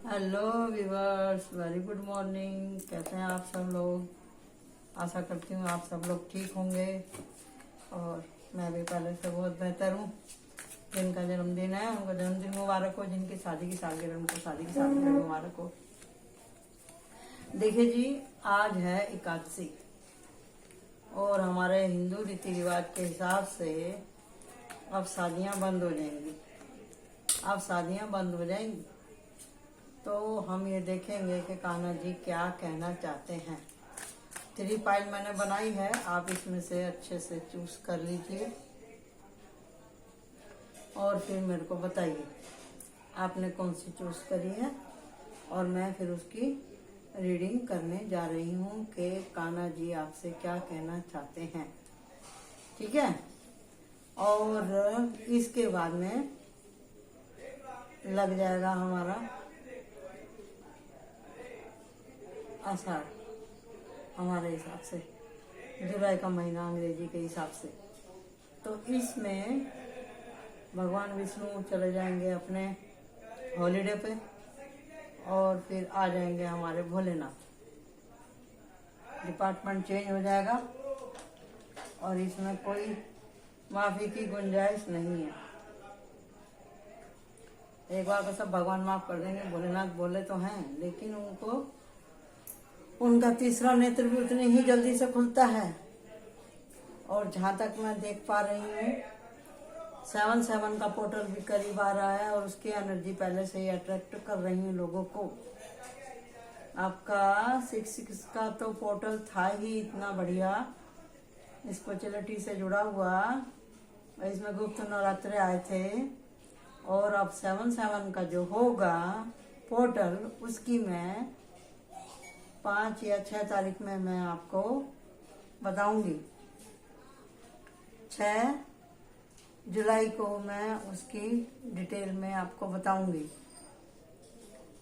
Hello viewers, very good morning. कैसे हैं आप सब लोग? आशा करती हूँ आप सब लोग ठीक होंगे और मैं भी पहले से बहुत बेहतर हूँ। जिनका जन्मदिन है उनको जन्मदिन मुबारक हो, जिनकी शादी की सालगिरह उनको शादी की सालगिरह मुबारक हो। देखिए जी, आज है एकादशी और हमारे हिंदू रीति रिवाज के हिसाब से अब शादियाँ बंद हो जाएंगी। अब शादियाँ बंद हो जाएंगी तो हम ये देखेंगे कि कान्हा जी क्या कहना चाहते हैं। 3 फाइल मैंने बनाई है, आप इसमें से अच्छे से चूज कर लीजिए और फिर मेरे को बताइए आपने कौन सी चूज करी है और मैं फिर उसकी रीडिंग करने जा रही हूँ कि कान्हा जी आपसे क्या कहना चाहते हैं। ठीक है, और इसके बाद में लग जाएगा हमारा आषाढ़, हमारे हिसाब से जुलाई का महीना अंग्रेजी के हिसाब से। तो इसमें भगवान विष्णु चले जाएंगे अपने हॉलीडे पे और फिर आ जाएंगे हमारे भोलेनाथ। डिपार्टमेंट चेंज हो जाएगा और इसमें कोई माफी की गुंजाइश नहीं है। एक बार को सब भगवान माफ कर देंगे। भोलेनाथ बोले तो हैं, लेकिन उनका तीसरा नेत्र भी उतनी ही जल्दी से खुलता है। और जहां तक मैं देख पा रही हूँ 7/7 का पोर्टल भी करीब आ रहा है और उसकी एनर्जी पहले से ही अट्रैक्ट कर रही है लोगों को। आपका 6/6 का तो पोर्टल था ही इतना बढ़िया, स्पिरिचुअलिटी से जुड़ा हुआ। इसमें गुप्त नवरात्रे आए थे और अब 7/7 का जो होगा पोर्टल, उसकी मैं 5 या 6 तारीख में मैं आपको बताऊंगी। 6 जुलाई को मैं उसकी डिटेल में आपको बताऊंगी।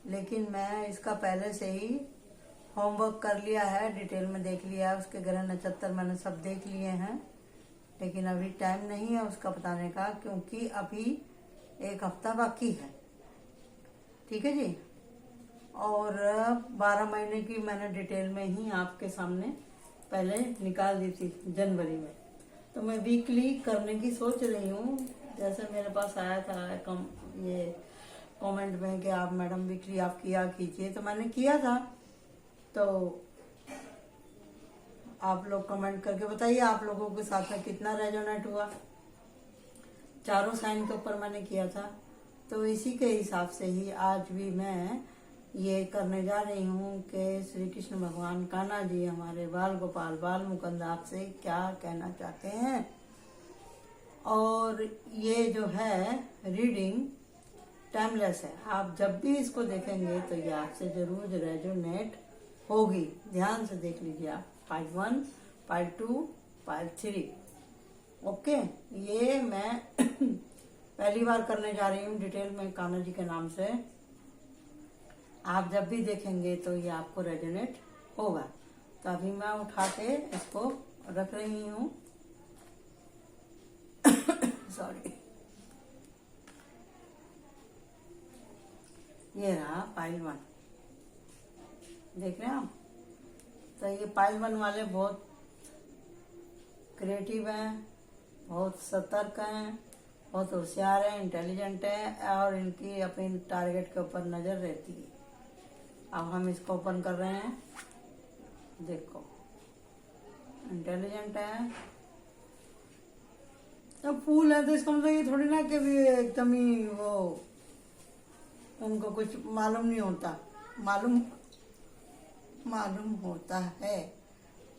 लेकिन मैं इसका पहले से ही होमवर्क कर लिया है, डिटेल में देख लिया है। उसके ग्रह नक्षत्र मैंने सब देख लिए हैं, लेकिन अभी टाइम नहीं है उसका बताने का, क्योंकि अभी 1 हफ्ता बाकी है। ठीक है जी। और 12 महीने की मैंने डिटेल में ही आपके सामने पहले निकाल दी थी जनवरी में। तो मैं वीकली करने की सोच रही हूँ। जैसे मेरे पास आया था ये कमेंट में कि आप मैडम वीकली आप किया कीजिए, तो मैंने किया था। तो आप लोग कमेंट करके बताइए आप लोगों के साथ में कितना रेजोनेट हुआ। चारों साइन के ऊपर मैंने किया था, तो इसी के हिसाब से ही आज भी मैं ये करने जा रही हूँ कि श्री कृष्ण भगवान कान्हा जी हमारे बाल गोपाल बाल मुकुंद आपसे क्या कहना चाहते हैं। और ये जो है रीडिंग टाइमलेस है, आप जब भी इसको देखेंगे तो ये आपसे जरूर रेजोनेट होगी। ध्यान से देख लीजिए आप। Part 1, part 2, part 3। ओके, ये मैं पहली बार करने जा रही हूँ डिटेल में कान्हा जी के नाम से। आप जब भी देखेंगे तो ये आपको रेजोनेट होगा। तो अभी मैं उठा के इसको रख रही हूँ। सॉरी, ये रहा पाइल 1, देख रहे हैं आप। तो ये पाइल 1 वाले बहुत क्रिएटिव हैं, बहुत सतर्क हैं, बहुत होशियार हैं, इंटेलिजेंट हैं और इनकी अपनी टारगेट के ऊपर नजर रहती है। अब हम इसको ओपन कर रहे हैं। देखो, इंटेलिजेंट है। तो फूल है तो इसका मतलब ये थोड़ी ना कि भी एकदम ही वो उनको कुछ मालूम नहीं होता। मालूम होता है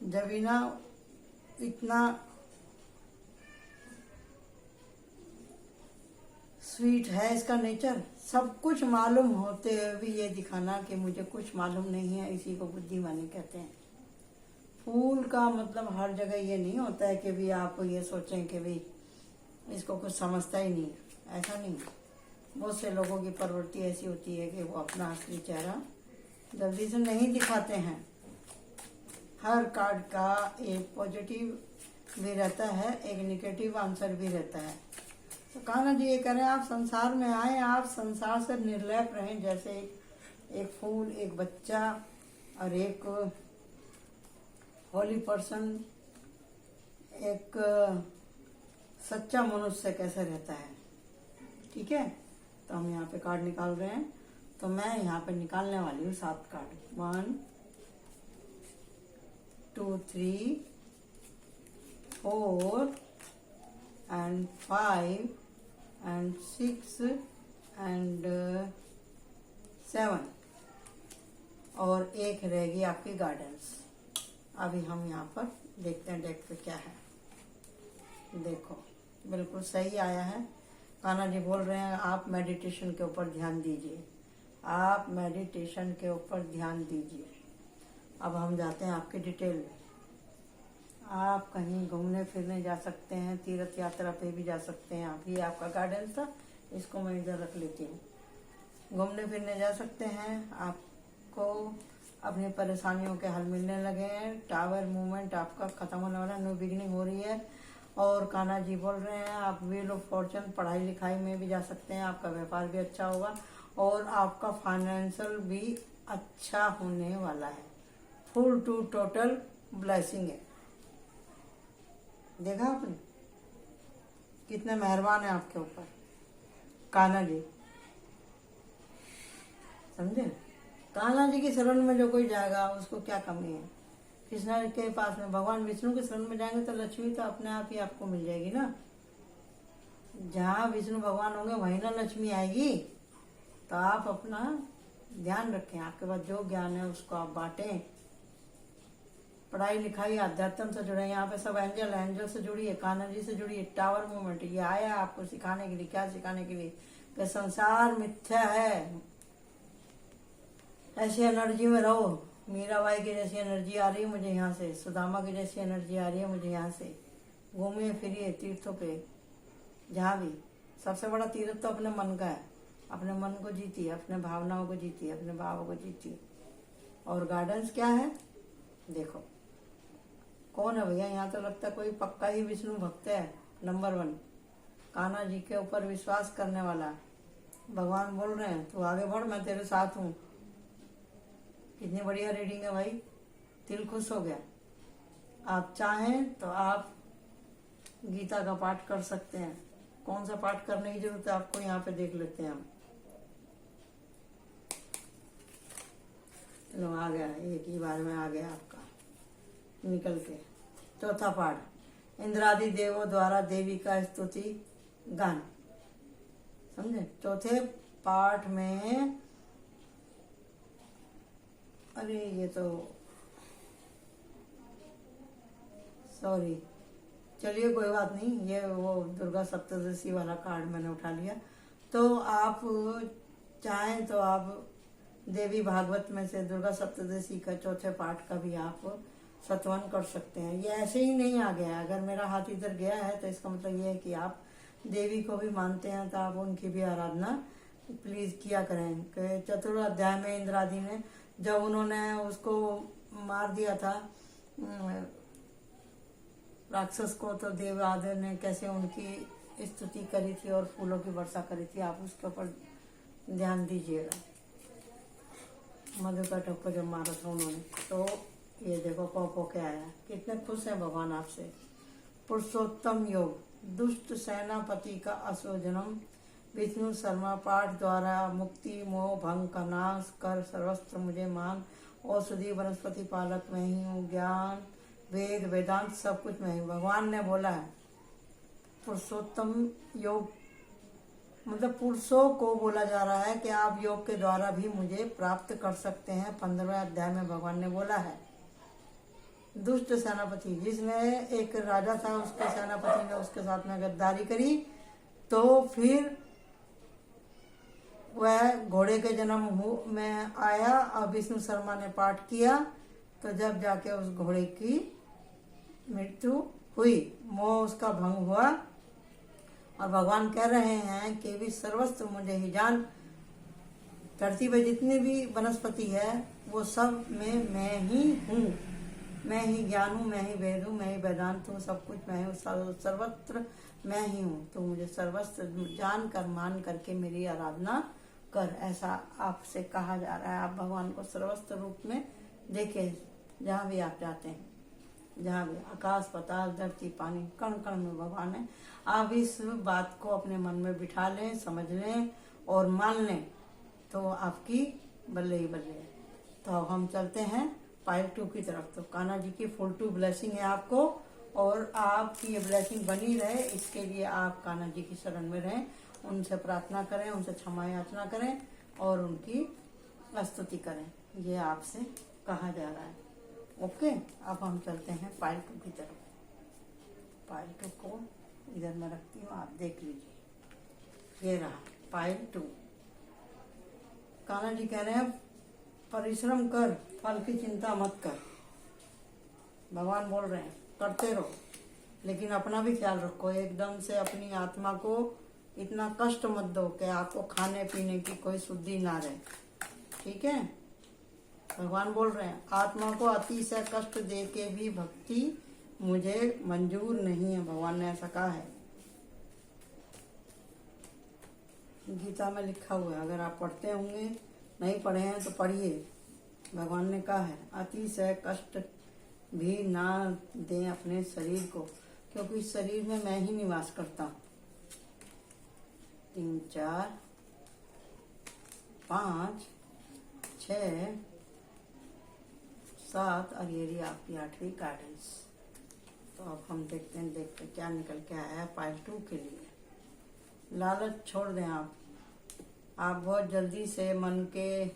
जब ही ना इतना स्वीट है इसका नेचर। सब कुछ मालूम होते हुए भी ये दिखाना कि मुझे कुछ मालूम नहीं है, इसी को बुद्धिमानी कहते हैं। फूल का मतलब हर जगह ये नहीं होता है कि भी आप ये सोचें कि भी इसको कुछ समझता ही नहीं, ऐसा नहीं। बहुत से लोगों की प्रवृत्ति ऐसी होती है कि वो अपना असली चेहरा जल्दी से नहीं दिखाते हैं। हर कार्ड का एक पॉजिटिव भी रहता है, एक नेगेटिव आंसर भी रहता है। तो कान्हा जी ये कह रहे हैं आप संसार में आए, आप संसार से निर्लेप रहें। जैसे एक एक फूल, एक बच्चा और एक होली पर्सन, एक सच्चा मनुष्य कैसे रहता है। ठीक है, तो हम यहाँ पे कार्ड निकाल रहे हैं। तो मैं यहाँ पे निकालने वाली हूँ 7 कार्ड। 1 2 3 4 and 5 and 6 and 7 और एक रहेगी आपकी गार्डन्स। अभी हम यहाँ पर देखते हैं डेक पे क्या है। देखो बिल्कुल सही आया है। कान्हा जी बोल रहे हैं आप मेडिटेशन के ऊपर ध्यान दीजिए, आप मेडिटेशन के ऊपर ध्यान दीजिए। अब हम जाते हैं आपके डिटेल में। आप कहीं घूमने फिरने जा सकते हैं, तीर्थ यात्रा पे भी जा सकते हैं। आप ये आपका गार्डन था, इसको मैं इधर रख लेती हूँ। घूमने फिरने जा सकते हैं, आपको अपनी परेशानियों के हल मिलने लगे हैं। टावर मूवमेंट आपका खत्म होने वाला, न्यू बिगिनिंग हो रही है। और कान्हा जी बोल रहे हैं आप व्हील ऑफ फॉर्चून, पढ़ाई लिखाई में भी जा सकते हैं, आपका व्यापार भी अच्छा होगा और आपका फाइनेंशियल भी अच्छा होने वाला है। फुल टू टोटल ब्लेसिंग है। देखा आपने कितने मेहरबान है आपके ऊपर कान्हा जी, समझे। कान्हा जी की शरण में जो कोई जाएगा उसको क्या कमी है। कृष्णा के पास में भगवान विष्णु के शरण में जाएंगे तो लक्ष्मी तो अपने आप ही आपको मिल जाएगी ना। जहाँ विष्णु भगवान होंगे वहीं ना लक्ष्मी आएगी। तो आप अपना ध्यान रखें, आपके पास जो ज्ञान है उसको आप बांटें। पढ़ाई लिखाई अध्यात्म से जुड़े, यहाँ पे सब एंजल से जुड़िए, कान्हा जी से जुड़िए। टावर मूवमेंट ये आया आपको सिखाने के लिए। क्या सिखाने के लिए कि संसार मिथ्या है, ऐसी एनर्जी में रहो। मीराबाई की जैसी एनर्जी आ रही है मुझे यहाँ से, सुदामा की जैसी एनर्जी आ रही है मुझे यहाँ से। घूमिए फिरिए तीर्थों पे, जहाँ भी। सबसे बड़ा तीर्थ तो अपने मन का है। अपने मन को जीतिए, अपने भावनाओं को जीतिए, अपने भावों को जीतिए। और गार्डन्स क्या है देखो, कौन है भैया यहाँ तो लगता है कोई पक्का ही विष्णु भक्त है। नंबर 1 कान्हा जी के ऊपर विश्वास करने वाला। भगवान बोल रहे हैं तू आगे बढ़, मैं तेरे साथ हूँ। कितनी बढ़िया रीडिंग है भाई, दिल खुश हो गया। आप चाहें तो आप गीता का पाठ कर सकते हैं। कौन सा पाठ करने की जरूरत है आपको, यहाँ पे देख लेते हैं हम। चलो आ गया, एक ही बार में आ गया आपका निकल के। चौथा पाठ, इंद्रादि देवों द्वारा देवी का स्तुति गान। समझे। चौथे पाठ में, अरे ये तो सॉरी, चलिए कोई बात नहीं, ये वो दुर्गा सप्तदशी वाला कार्ड मैंने उठा लिया। तो आप चाहें तो आप देवी भागवत में से दुर्गा सप्तदशी का चौथे पाठ का भी आप सत्वन कर सकते हैं। ये ऐसे ही नहीं आ गया, अगर मेरा हाथ इधर गया है तो इसका मतलब ये है कि आप देवी को भी मानते हैं, तो आप उनकी भी आराधना प्लीज किया करें। कि चतुर्थ अध्याय में इंद्रादि ने जब उन्होंने उसको मार दिया था राक्षस को, तो देवादि ने कैसे उनकी स्तुति करी थी और फूलों की वर्षा करी थी। आप उसके ऊपर ध्यान दीजिएगा। मधुकटक को जब मारा था उन्होंने, तो ये देखो पो के आया। कितने खुश हैं भगवान आपसे। पुरुषोत्तम योग, दुष्ट सेनापति का असोजनम, विष्णु शर्मा पाठ द्वारा मुक्ति मोह भंग का नाश कर, सर्वस्त्र मुझे मान, औषधि वनस्पति पालक में ही हूँ, ज्ञान वेद वेदांत सब कुछ में ही। भगवान ने बोला है पुरुषोत्तम योग, मतलब पुरुषों को बोला जा रहा है कि आप योग के द्वारा भी मुझे प्राप्त कर सकते हैं। 15वें अध्याय में भगवान ने बोला है। दुष्ट सेनापति, जिसने एक राजा था उसके सेनापति ने उसके साथ में गद्दारी करी, तो फिर वह घोड़े के जन्म में आया और विष्णु शर्मा ने पाठ किया, तो जब जाके उस घोड़े की मृत्यु हुई, मोह उसका भंग हुआ। और भगवान कह रहे हैं कि भी सर्वस्त्र मुझे ही जान। धरती पे जितनी भी वनस्पति है वो सब में मैं ही हूँ। मैं ही ज्ञान हूँ, मैं ही वेद हूँ, मैं ही वेदांत हूँ, सब कुछ मैं हूँ, सर्वत्र मैं ही हूँ। तो मुझे सर्वस्त्र जान कर मान करके मेरी आराधना कर, ऐसा आपसे कहा जा रहा है। आप भगवान को सर्वस्त्र रूप में देखें, जहाँ भी आप जाते हैं, जहाँ भी आकाश पाताल धरती पानी कण कण में भगवान है। आप इस बात को अपने मन में बिठा लें, समझ लें और मान लें, तो आपकी बल्ले ही बल्ले है। तो अब हम चलते हैं पाइल 2 की तरफ। तो कान्हा जी की फुल 2 ब्लेसिंग है आपको, और आपकी ये ब्लेसिंग बनी रहे, इसके लिए आप कान्हा जी की शरण में रहें, उनसे प्रार्थना करें, उनसे क्षमा याचना करें और उनकी स्तुति करें। ये आपसे कहा जा रहा है। ओके, अब हम चलते हैं पाइल 2 की तरफ। पाइल 2 को इधर मैं रखती हूँ, आप देख लीजिए। ये रहा पाइल 2। कान्हा जी कह रहे हैं परिश्रम कर, फल की चिंता मत कर। भगवान बोल रहे हैं करते रहो, लेकिन अपना भी ख्याल रखो। एकदम से अपनी आत्मा को इतना कष्ट मत दो कि आपको खाने पीने की कोई शुद्धि ना रहे। ठीक है, भगवान बोल रहे हैं आत्मा को अतिशय कष्ट दे के भी भक्ति मुझे मंजूर नहीं है। भगवान ने ऐसा कहा है, गीता में लिखा हुआ है। अगर आप पढ़ते होंगे, नहीं पढ़े हैं तो पढ़िए। भगवान ने कहा है अतिशय कष्ट भी ना दें अपने शरीर को, क्योंकि इस शरीर में मैं ही निवास करता हूँ। 3 4 5 6 7 और ये रही आपकी 8वीं गाइडेंस। तो अब हम देखते हैं क्या निकल के आया है पाइल 2 के लिए। लालच छोड़ दें आप बहुत जल्दी से मन के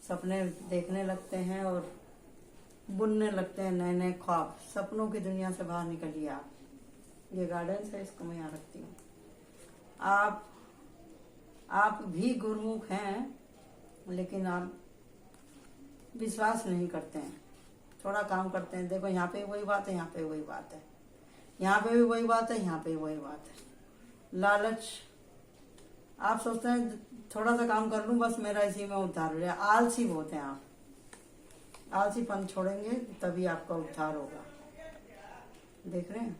सपने देखने लगते हैं और बुनने लगते हैं नए नए ख्वाब। सपनों की दुनिया से बाहर निकलिए आप। ये गाइडेंस है, इसको मैं यहाँ रखती हूँ। आप भी गुरुमुख हैं, लेकिन आप विश्वास नहीं करते हैं, थोड़ा काम करते हैं। देखो यहाँ पे वही बात है, यहाँ पे वही बात है, यहाँ पे भी वही बात है, यहाँ पे वही बात है। लालच, आप सोचते हैं थोड़ा सा काम कर लूं बस मेरा इसी में उद्धार हो जाए। आलसी बहुत हैं आप। आलसीपन छोड़ेंगे तभी आपका उद्धार होगा। देख रहे हैं,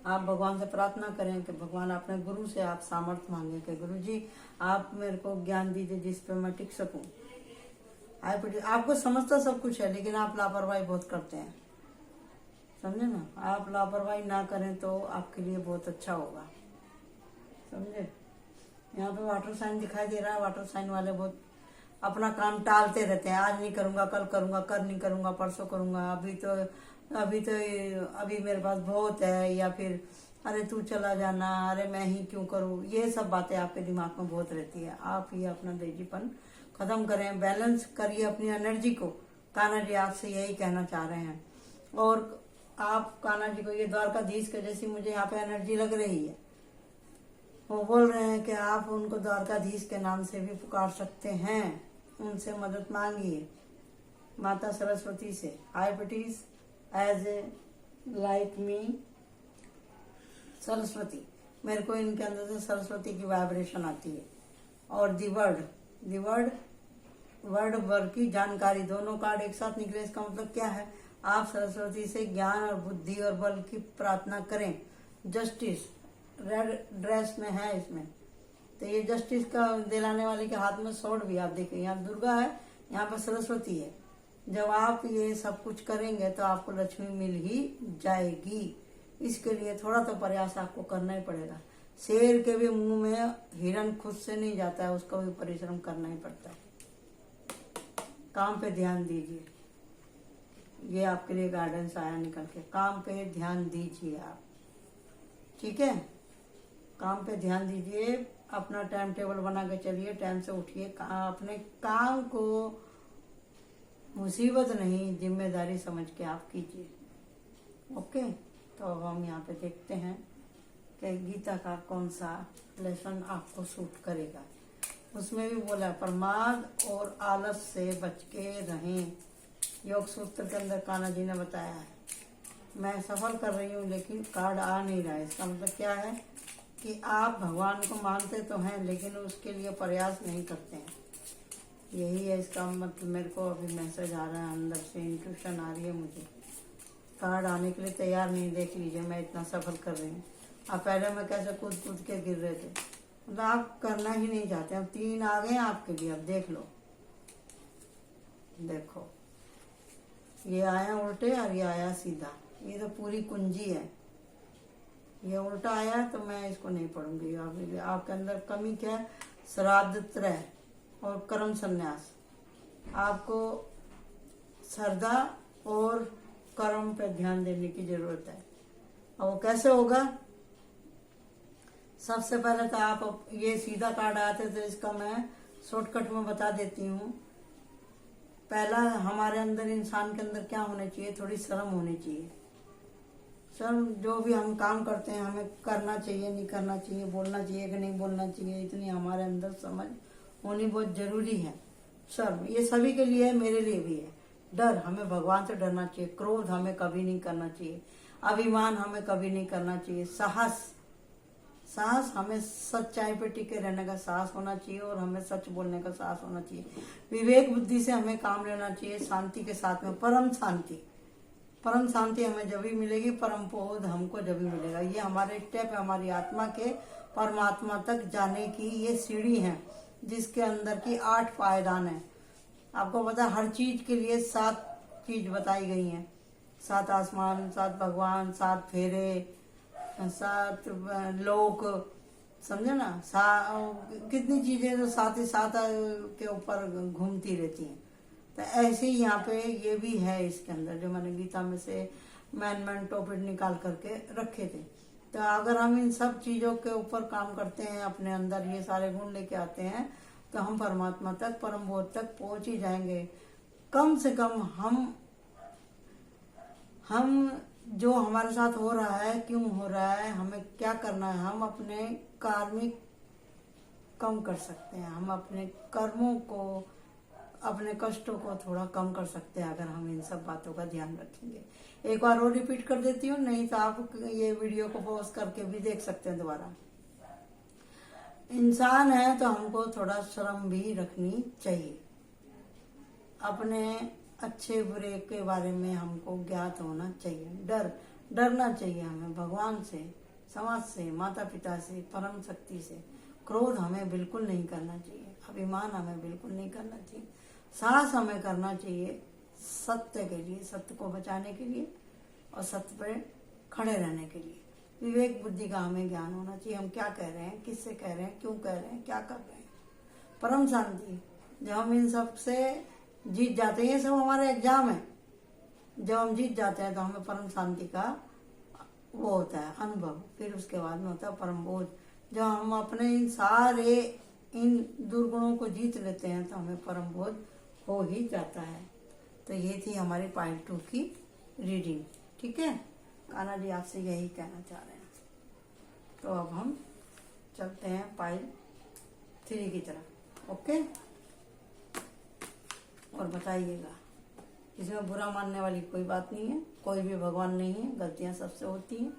आप भगवान से प्रार्थना करें कि भगवान अपने गुरु से आप सामर्थ्य मांगे कि गुरु जी आप मेरे को ज्ञान दीजिए जिस पे मैं टिक सकूं। आपको समझता सब कुछ है, लेकिन आप लापरवाही बहुत करते हैं, समझे ना। आप लापरवाही ना करें तो आपके लिए बहुत अच्छा होगा, समझे। यहाँ पे वाटर साइन दिखाई दे रहा है। वाटर साइन वाले बहुत अपना काम टालते रहते हैं। आज नहीं करूँगा, कल करूँगा, कल नहीं करूँगा, परसों करूँगा, अभी मेरे पास बहुत है, या फिर अरे तू चला जाना, अरे मैं ही क्यों करूँ। ये सब बातें आपके दिमाग में बहुत रहती है। आप ये अपना लेजीपन खत्म करें, बैलेंस करिए अपनी एनर्जी को। कान्हा जी आपसे यही कहना चाह रहे हैं। और आप कान्हा जी को ये द्वारकाधीश के जैसी मुझे यहाँ पे एनर्जी लग रही है। वो बोल रहे हैं कि आप उनको द्वारकाधीश के नाम से भी पुकार सकते हैं, उनसे मदद मांगिए, माता सरस्वती से। हाइपटीज as a like me Saraswati, मेरे को इनके अंदर से सरस्वती की वाइब्रेशन आती है। और दी वर्ड की जानकारी, दोनों कार्ड एक साथ निकले। इसका मतलब क्या है, आप सरस्वती से ज्ञान और बुद्धि और बल की प्रार्थना करें। जस्टिस रेड ड्रेस में है इसमें, तो ये जस्टिस का दिलाने वाले के हाथ में स्वॉर्ड भी आप देखिए। यहाँ दुर्गा है, यहाँ पर सरस्वती है। जब आप ये सब कुछ करेंगे तो आपको लक्ष्मी मिल ही जाएगी। इसके लिए थोड़ा तो प्रयास आपको करना ही पड़ेगा। शेर के भी मुंह में हिरन खुद से नहीं जाता है, उसको भी परिश्रम करना ही पड़ता है। काम पे ध्यान दीजिए, ये आपके लिए गाइडेंस आया निकल के। काम पे ध्यान दीजिए आप, ठीक है। काम पे ध्यान दीजिए, अपना टाइम टेबल बना के चलिए, टाइम से उठिए। अपने काम को मुसीबत नहीं, जिम्मेदारी समझ के आप कीजिए। ओके, तो अब हम यहाँ पे देखते हैं कि गीता का कौन सा लेसन आपको सूट करेगा। उसमें भी बोला प्रमाद और आलस से बच के रहें। योग सूत्र के अंदर कान्हा जी ने बताया है। मैं सफल कर रही हूँ लेकिन कार्ड आ नहीं रहा है। इसका मतलब क्या है कि आप भगवान को मानते तो हैं, लेकिन उसके लिए प्रयास नहीं करते हैं। यही है इसका मतलब। मेरे को अभी मैसेज आ रहा है, अंदर से इंट्यूशन आ रही है मुझे। कार्ड आने के लिए तैयार नहीं। देख लीजिए मैं इतना सफल कर रही हूँ। अब पहले मैं कैसे कूद कूद के गिर रहे थे, मतलब आप करना ही नहीं चाहते। अब 3 आ गए आपके लिए, अब देख लो। देखो, ये आया उल्टे और ये आया सीधा। ये तो पूरी कुंजी है। ये उल्टा आया तो मैं इसको नहीं पढ़ूंगी। आपके अंदर कमी क्या है? श्राद्ध त्रय और कर्म संन्यास। आपको श्रद्धा और कर्म पे ध्यान देने की जरूरत है। और वो कैसे होगा? सबसे पहले तो आप ये सीधा कार्ड आते तो इसका मैं शॉर्टकट में बता देती हूँ। पहला, हमारे अंदर, इंसान के अंदर क्या होना चाहिए? थोड़ी शर्म होनी चाहिए। शर्म, जो भी हम काम करते हैं हमें करना चाहिए, नहीं करना चाहिए, बोलना चाहिए कि नहीं बोलना चाहिए, इतनी हमारे अंदर समझ होनी बहुत जरूरी है। शर्म, ये सभी के लिए है, मेरे लिए भी है। डर, हमें भगवान से डरना चाहिए। क्रोध हमें कभी नहीं करना चाहिए। अभिमान हमें कभी नहीं करना चाहिए। साहस, हमें सच्चाई पे टिके रहने का साहस होना चाहिए और हमें सच बोलने का साहस होना चाहिए। विवेक बुद्धि से हमें काम लेना चाहिए, शांति के साथ में। परम शांति हमें जब भी मिलेगी, परम बोध हमको जब भी मिलेगा। ये हमारे स्टेप है, हमारी आत्मा के परमात्मा तक जाने की ये सीढ़ी है, जिसके अंदर की 8 पायदान है। आपको पता है, हर चीज के लिए 7 चीज बताई गई हैं। 7 आसमान, 7 भगवान, 7 फेरे, 7 लोक, समझे ना? कितनी चीजें तो साथ ही साथ के ऊपर घूमती रहती हैं। तो ऐसे ही यहाँ पे ये भी है इसके अंदर, जो मैंने गीता में से मैन टॉपिक निकाल करके रखे थे। तो अगर हम इन सब चीजों के ऊपर काम करते हैं, अपने अंदर ये सारे गुण लेके आते हैं, तो हम परमात्मा तक, परम बोध तक पहुंच ही जाएंगे। कम से कम हम जो हमारे साथ हो रहा है, क्यों हो रहा है, हमें क्या करना है, हम अपने कार्मिक कम कर सकते हैं। हम अपने कर्मों को, अपने कष्टों को थोड़ा कम कर सकते हैं अगर हम इन सब बातों का ध्यान रखेंगे। एक बार और रिपीट कर देती हूँ, नहीं तो आप ये वीडियो को पॉज करके भी देख सकते हैं दोबारा। इंसान है तो हमको थोड़ा शर्म भी रखनी चाहिए। अपने अच्छे बुरे के बारे में हमको ज्ञात होना चाहिए। डरना चाहिए हमें भगवान से, समाज से, माता पिता से, परम शक्ति से। क्रोध हमें बिल्कुल नहीं करना चाहिए। अभिमान हमें बिल्कुल नहीं करना चाहिए। साहस हमें करना चाहिए सत्य के लिए, सत्य को बचाने के लिए और सत्य पर खड़े रहने के लिए। विवेक बुद्धि का हमें ज्ञान होना चाहिए। हम क्या कह रहे हैं, किससे कह रहे हैं, क्यों कह रहे हैं, क्या कर रहे हैं। परम शांति, जब हम इन सब से जीत जाते हैं, ये सब हमारे एग्जाम है। जब हम जीत जाते हैं तो हमें परम शांति का वो होता है अनुभव। फिर उसके बाद में होता है परम बोध। जब हम अपने इन दुर्गुणों को जीत लेते हैं तो हमें परम बोध हो ही जाता है। तो ये थी हमारी पाइल 2 की रीडिंग। ठीक है, कान्हा जी आपसे यही कहना चाह रहे हैं। तो अब हम चलते हैं पाइल 3 की तरफ। ओके, और बताइएगा, इसमें बुरा मानने वाली कोई बात नहीं है। कोई भी भगवान नहीं है। गलतियां सबसे होती हैं।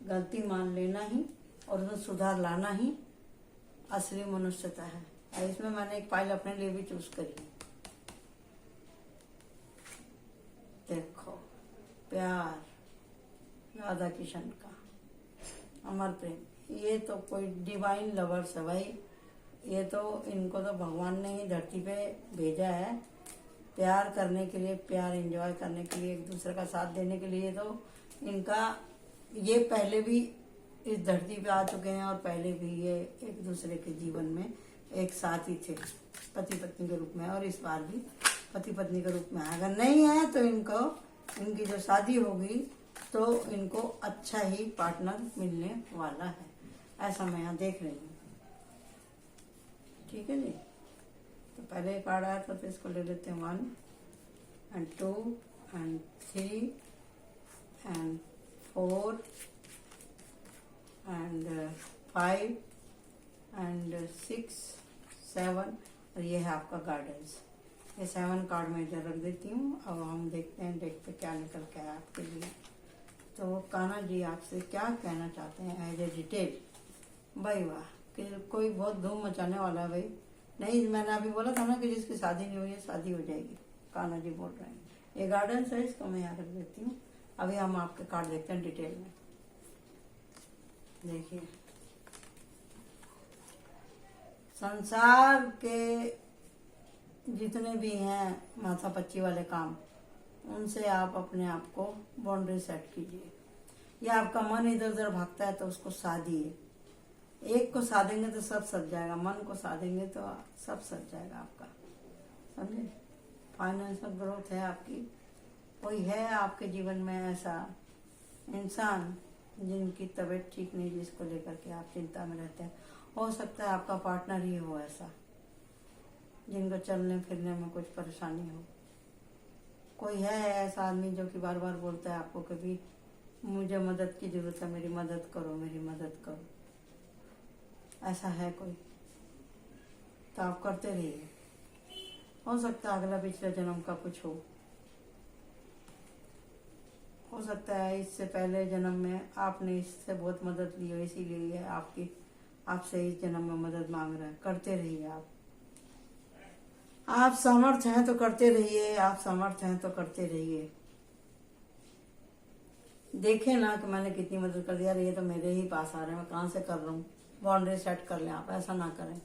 गलती मान लेना ही और उसमें सुधार लाना ही असली मनुष्यता है। और इसमें मैंने एक फाइल अपने लिए भी चूज करी। देखो, प्यार, राधा किशन का अमर प्रेम। ये तो कोई डिवाइन लवर्स है भाई। ये तो इनको तो भगवान ने ही धरती पे भेजा है प्यार करने के लिए, प्यार एंजॉय करने के लिए, एक दूसरे का साथ देने के लिए। तो इनका ये पहले भी इस धरती पे आ चुके हैं और पहले भी ये एक दूसरे के जीवन में एक साथ ही थे, पति पत्नी के रूप में, और इस बार भी पति पत्नी के रूप में। अगर नहीं है तो इनकी जो शादी होगी तो इनको अच्छा ही पार्टनर मिलने वाला है, ऐसा मैं यहाँ देख रही हूँ। ठीक है जी, तो पहले एक कार्ड आया था तो इसको ले लेते हैं 1 and 2 and 3 and 4 and 5 and 6 7 और ये है आपका गार्डन्स। ये 7 कार्ड मैं इधर रख देती हूँ। अब हम देखते हैं डेक पे क्या निकल के आया आपके लिए। तो कान्हा जी आपसे क्या कहना चाहते हैं एज ए डिटेल। भाई वाह, कि कोई बहुत धूम मचाने वाला है भाई। नहीं, मैंने अभी बोला था ना कि जिसकी शादी नहीं हुई है शादी हो जाएगी। कान्हा जी बोल रहे हैं। ये गार्डन है, इसको मैं यहाँ रख देती हूँ। अभी हम आपके कार्ड देखते हैं डिटेल में। देखिए, संसार के जितने भी हैं माथा पच्ची वाले काम, उनसे आप अपने आप को बाउंड्री सेट कीजिए। या आपका मन इधर उधर भागता है तो उसको साधिए। एक को साधेंगे तो सब सज जाएगा, मन को साधेंगे तो सब सज जाएगा आपका, समझे। फाइनेंशियल ग्रोथ है आपकी। कोई है आपके जीवन में ऐसा इंसान जिनकी तबीयत ठीक नहीं, जिसको लेकर के आप चिंता में रहते हैं? हो सकता है आपका पार्टनर ही हो ऐसा, जिनको चलने फिरने में कुछ परेशानी हो। कोई है ऐसा आदमी जो कि बार बार बोलता है आपको कभी मुझे मदद की जरूरत है, मेरी मदद करो, मेरी मदद करो। ऐसा है कोई तो आप करते रहिए। हो सकता है अगला पिछले जन्म का कुछ हो सकता है इससे पहले जन्म में आपने इससे बहुत मदद ली हो, इसीलिए आपसे इस जन्म में मदद मांग रहा है। करते रहिए आप समर्थ हैं तो करते रहिए, आप समर्थ हैं तो करते रहिए। देखे ना कि मैंने कितनी मदद कर दिया, ये तो मेरे ही पास आ रहे हैं, मैं कहाँ से कर रहा हूँ। बाउंड्री सेट कर लें आप, ऐसा ना करें।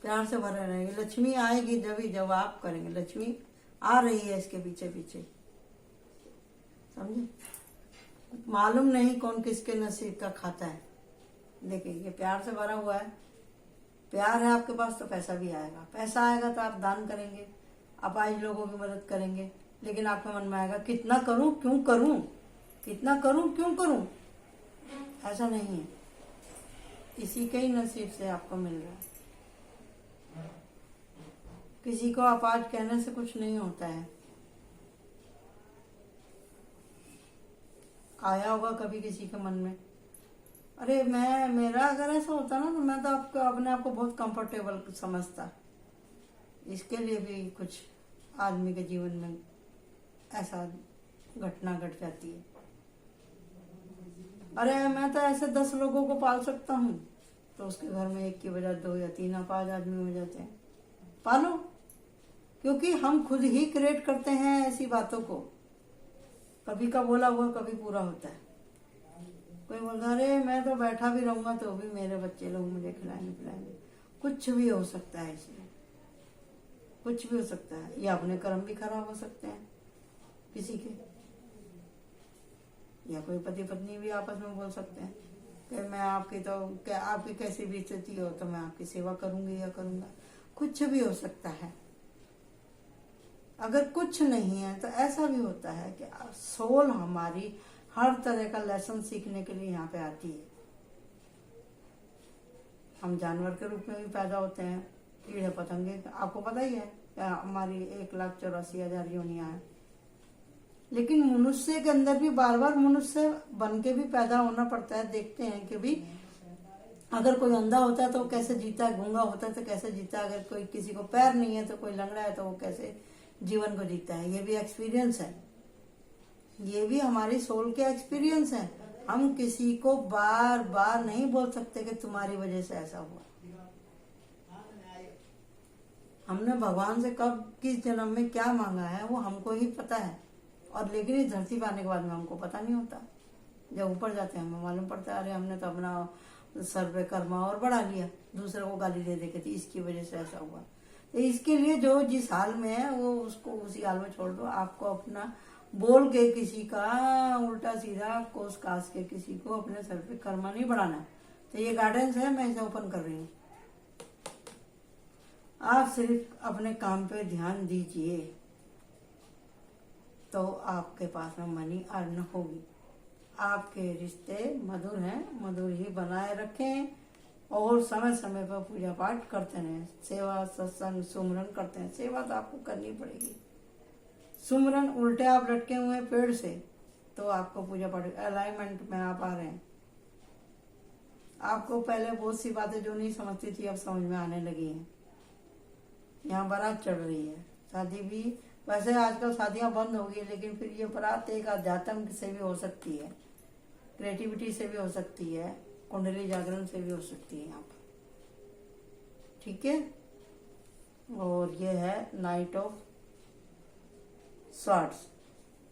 प्यार से भरे रहेंगे, लक्ष्मी आएगी जब आप करेंगे। लक्ष्मी आ रही है इसके पीछे पीछे, समझे। मालूम नहीं कौन किसके नसीब का खाता है। देखिए ये प्यार से भरा हुआ है, प्यार है आपके पास तो पैसा भी आएगा। पैसा आएगा तो आप दान करेंगे, अपाहिज लोगों की मदद करेंगे। लेकिन आपके मन में आएगा कितना करूं, क्यों करूं, कितना करूं, क्यों करूं। ऐसा नहीं है, किसी के ही नसीब से आपको मिल रहा है। किसी को अपाज कहने से कुछ नहीं होता है। आया होगा कभी किसी के मन में, अरे मेरा अगर ऐसा होता ना तो मैं तो आपको अपने आप को बहुत कंफर्टेबल समझता। इसके लिए भी कुछ आदमी के जीवन में ऐसा घटना घट जाती है। अरे मैं तो ऐसे 10 लोगों को पाल सकता हूँ, तो उसके घर में एक की बजाय 2 या 3 अपाज आदमी हो जाते हैं। पालो, क्योंकि हम खुद ही क्रिएट करते हैं ऐसी बातों को। कभी का बोला हुआ कभी पूरा होता है। कोई बोलता अरे मैं तो बैठा भी रहूंगा तो भी मेरे बच्चे लोग मुझे खिलाएंगे पिलाएंगे। कुछ भी हो सकता है, इसमें कुछ भी हो सकता है। या अपने कर्म भी खराब हो सकते हैं किसी के, या कोई पति पत्नी भी आपस में बोल सकते हैं कि मैं आपकी कैसी भी स्थिति हो तो मैं आपकी सेवा करूंगी या करूंगा। कुछ भी हो सकता है। अगर कुछ नहीं है तो ऐसा भी होता है कि सोल हमारी हर तरह का लेसन सीखने के लिए यहाँ पे आती है। हम जानवर के रूप में भी पैदा होते हैं, कीड़े पतंगे, आपको पता ही है हमारी 1,84,000 योनियां हैं। लेकिन मनुष्य के अंदर भी बार बार मनुष्य बन के भी पैदा होना पड़ता है। देखते हैं कि भी अगर कोई अंधा होता है तो वो कैसे जीता है, गूंगा होता है तो कैसे जीता है, अगर कोई किसी को पैर नहीं है तो कोई लंगड़ा है तो वो कैसे जीवन को जीता है। ये भी एक्सपीरियंस है, ये भी हमारी सोल के एक्सपीरियंस है। हम किसी को बार बार नहीं बोल सकते कि तुम्हारी वजह से ऐसा हुआ। हमने भगवान से कब किस जन्म में क्या मांगा है वो हमको ही पता है। और लेकिन इस धरती पर आने के बाद में हमको पता नहीं होता। जब ऊपर जाते हैं हमें मालूम पड़ता है अरे हमने तो अपना सर पे कर्मा और बढ़ा लिया, दूसरे को गाली दे दे के थी, इसकी वजह से ऐसा हुआ। तो इसके लिए जो जिस हाल में है वो उसको उसी हाल में छोड़ दो। आपको अपना बोल के किसी का उल्टा सीधा कोस कास के किसी को अपने सर पे कर्मा नहीं बढ़ाना। तो ये गाइडेंस है, मैं इसे ओपन कर रही हूँ। आप सिर्फ अपने काम पे ध्यान दीजिए तो आपके पास में मनी अर्न होगी। आपके रिश्ते मधुर हैं, मधुर ही बनाए रखें और समय समय पर पूजा पाठ करते रहें। सेवा सत्संग सुमरन करते हैं। सेवा तो आपको करनी पड़ेगी। सुमरन उल्टे आप लटके हुए पेड़ से तो आपको पूजा पाठ अलाइनमेंट में आप आ रहे हैं। आपको पहले बहुत सी बातें जो नहीं समझती थी अब समझ में आने लगी हैं। यहाँ बारात चढ़ रही है, शादी भी वैसे आजकल शादियां बंद हो गई, लेकिन फिर ये बारात एक आध्यात्म से भी हो सकती है, क्रिएटिविटी से भी हो सकती है, कुंडली जागरण से भी हो सकती है यहाँ पर। ठीक है। और ये है नाइट ऑफ स्वॉर्ड्स।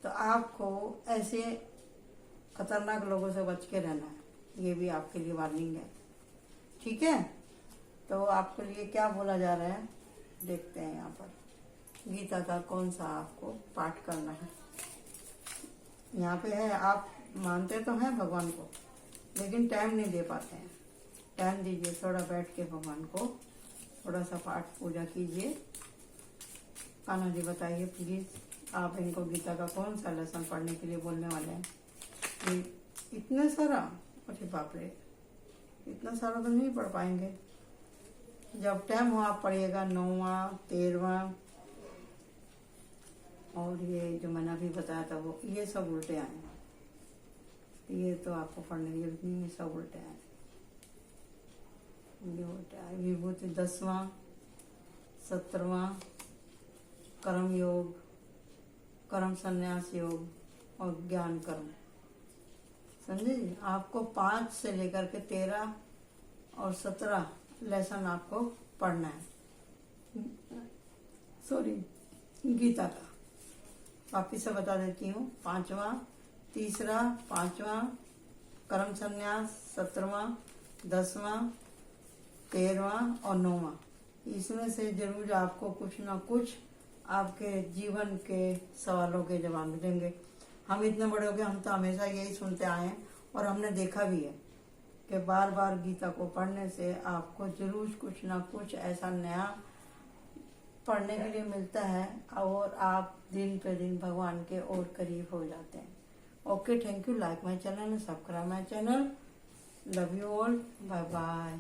तो आपको ऐसे खतरनाक लोगों से बच के रहना है, ये भी आपके लिए वार्निंग है। ठीक है। तो आपके लिए क्या बोला जा रहा है देखते हैं। यहाँ पर गीता का कौन सा आपको पाठ करना है। यहाँ पे है, आप मानते तो हैं भगवान को लेकिन टाइम नहीं दे पाते हैं। टाइम दीजिए, थोड़ा बैठ के भगवान को थोड़ा सा पाठ पूजा कीजिए। कान्हा जी बताइए प्लीज, आप इनको गीता का कौन सा लेसन पढ़ने के लिए बोलने वाले हैं। इतने सारा, अरे बाप रे, इतना सारा तो नहीं पढ़ पाएंगे। जब टाइम हो आप पढ़िएगा। 9वां 13वां और ये जो मैंने अभी बताया था वो, ये सब उल्टे आए हैं। ये तो आपको पढ़ने की जरूरत नहीं, ये सब उल्टे आए। ये उल्टे आए। विभूति 10वां 17वां कर्म योग, कर्म संन्यास योग और ज्ञान कर्म। समझे जी। आपको 5 से लेकर के 13 और 17 लेसन आपको पढ़ना है, सॉरी गीता का। वापिस से बता देती हूँ। 5वां, तीसरा, 5वां कर्म संन्यास, 17वां, 10वां, 13वां और 9वां। इसमें से जरूर आपको कुछ ना कुछ आपके जीवन के सवालों के जवाब मिलेंगे। हम इतने बड़े हो गए, हम तो हमेशा यही सुनते आए हैं और हमने देखा भी है कि बार बार गीता को पढ़ने से आपको जरूर कुछ ना कुछ ऐसा नया पढ़ने के लिए मिलता है और आप दिन पे दिन भगवान के और करीब हो जाते हैं। Okay, thank you. Like my channel, subscribe my channel. Love you all, bye bye.